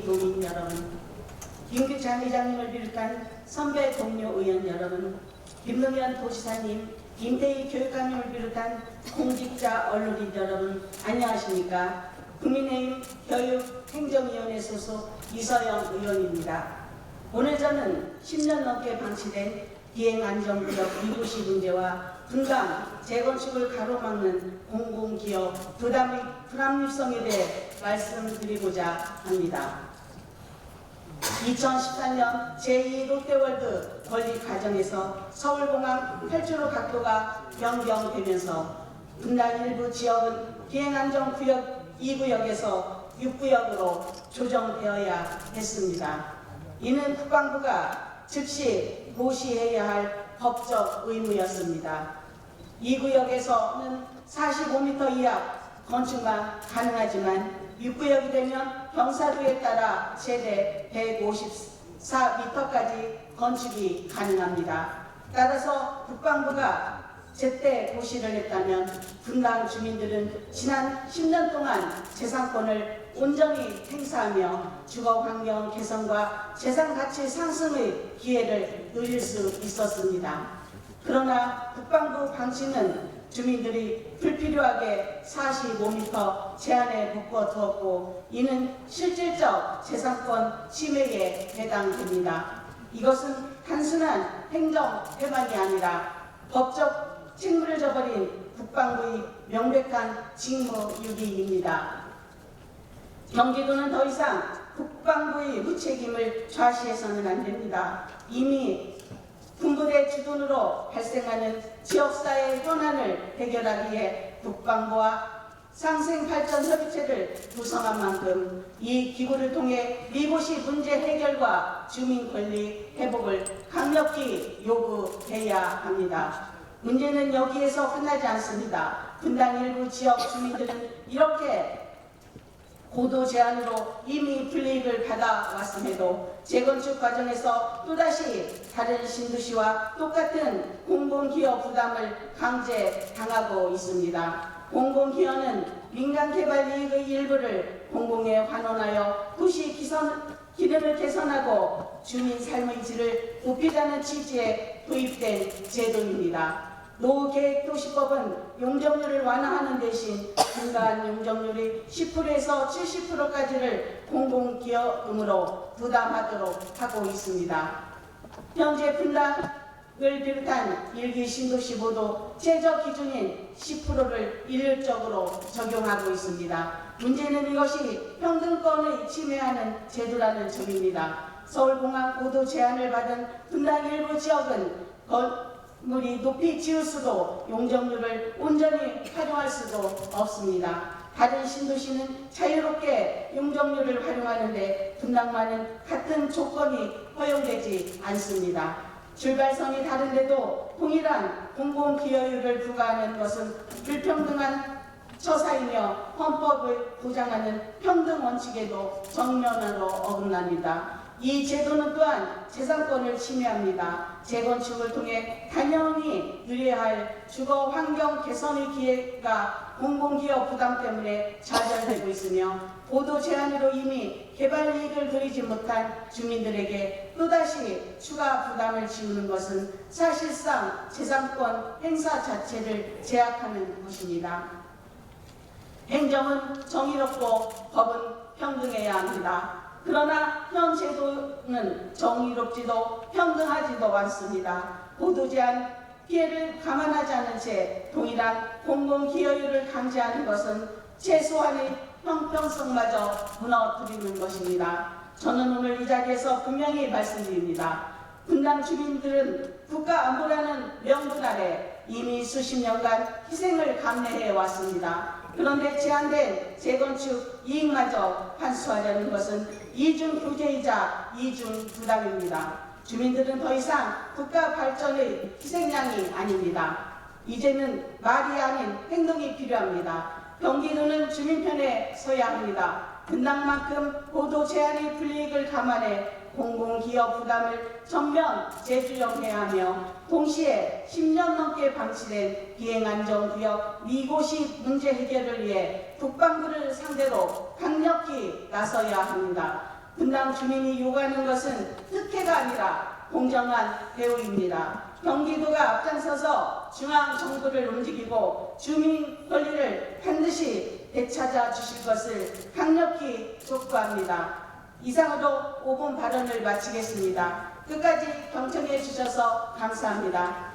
도민 여러분, 김규찬 의장님을 비롯한 선배 동료 의원 여러분, 김동연 도지사님, 김태희 교육감님을 비롯한 공직자 언론인 여러분, 안녕하십니까? 국민의힘 교육행정위원회 소속 이서영 의원입니다. 오늘 저는 10년 넘게 방치된 비행안전구역 미도시 문제와 분당 재건축을 가로막는 공공기업 불합리성에 대해 말씀드리고자 합니다. 2014년 제2 롯데월드 건립 과정에서 서울공항 8주로 각도가 변경되면서 분당 일부 지역은 비행안전구역 2구역에서 6구역으로 조정되어야 했습니다. 이는 국방부가 즉시 고시해야 할 법적 의무였습니다. 2구역에서는 45m 이하 건축만 가능하지만 6구역이 되면 경사도에 따라 최대 154m까지 건축이 가능합니다. 따라서 국방부가 제때 고시를 했다면 분당 주민들은 지난 10년 동안 재산권을 온전히 행사하며 주거환경 개선과 재산가치 상승의 기회를 누릴 수 있었습니다. 그러나 국방부 방침은 주민들이 불필요하게 45m 제한에 묶어두었고 이는 실질적 재산권 침해에 해당됩니다. 이것은 단순한 행정 회방이 아니라 법적 책무를 져버린 국방부의 명백한 직무유기입니다. 경기도는 더 이상 국방부의 무책임을 좌시해서는 안 됩니다. 이미 군부대 주둔으로 발생하는 지역사회 현안을 해결하기 위해 국방부와 상생발전협의체를 구성한 만큼 이 기구를 통해 미고시 문제 해결과 주민 권리 회복을 강력히 요구해야 합니다. 문제는 여기에서 끝나지 않습니다. 분당 일부 지역 주민들은 이렇게 고도 제한으로 이미 불이익을 받아왔음에도 재건축 과정에서 또다시 다른 신도시와 똑같은 공공기업 부담을 강제당하고 있습니다. 공공기업은 민간개발 이익의 일부를 공공에 환원하여 도시 기능을 개선하고 주민 삶의 질을 높이자는 취지에 도입된 제도입니다. 노후계획도시법은 용적률을 완화하는 대신 분간 용적률이 10%에서 70%까지를 공공기업금으로 부담하도록 하고 있습니다. 현재 분당을 비롯한 일기 신도시 모두 최저 기준인 10%를 일률적으로 적용하고 있습니다. 문제는 이것이 평등권을 침해하는 제도라는 점입니다. 서울공항 고도 제한을 받은 분당 일부 지역은 건물이 높이 지을 수도 용적률을 온전히 활용할 수도 없습니다. 다른 신도시는 자유롭게 용적률을 활용하는데 분당만은 같은 조건이 허용되지 않습니다. 출발선이 다른데도 동일한 공공기여율을 부과하는 것은 불평등한 처사이며 헌법을 보장하는 평등 원칙에도 정면으로 어긋납니다. 이 제도는 또한 재산권을 침해합니다. 재건축을 통해 당연히 누려야 할 주거 환경 개선의 기회가 공공기업 부담 때문에 좌절되고 있으며 보도 제한으로 이미 개발 이익을 누리지 못한 주민들에게 또다시 추가 부담을 지우는 것은 사실상 재산권 행사 자체를 제약하는 것입니다. 행정은 정의롭고 법은 평등해야 합니다. 그러나 현 제도는 정의롭지도 평등하지도 않습니다. 보도 제한 피해를 감안하지 않은 채 동일한 공공기여율을 강제하는 것은 최소한의 형평성마저 무너뜨리는 것입니다. 저는 오늘 이 자리에서 분명히 말씀드립니다. 분당 주민들은 국가안보라는 명분 아래 이미 수십 년간 희생을 감내해 왔습니다. 그런데 제한된 재건축 이익마저 환수하려는 것은 이중 교제이자 이중 부담입니다. 주민들은 더 이상 국가 발전의 희생양이 아닙니다. 이제는 말이 아닌 행동이 필요합니다. 경기도는 주민 편에 서야 합니다. 분당만큼 고도 제한의 불이익을 감안해 공공기업 부담을 전면 재조정해야 하며 동시에 10년 넘게 방치된 비행안전구역 미고시 문제 해결을 위해 국방부를 상대로 강력히 나서야 합니다. 분당 주민이 요구하는 것은 특혜가 아니라 공정한 대우입니다. 경기도가 앞장서서 중앙정부를 움직이고 주민 권리를 반드시 되찾아 주실 것을 강력히 촉구합니다. 이상으로 5분 발언을 마치겠습니다. 끝까지 경청해 주셔서 감사합니다.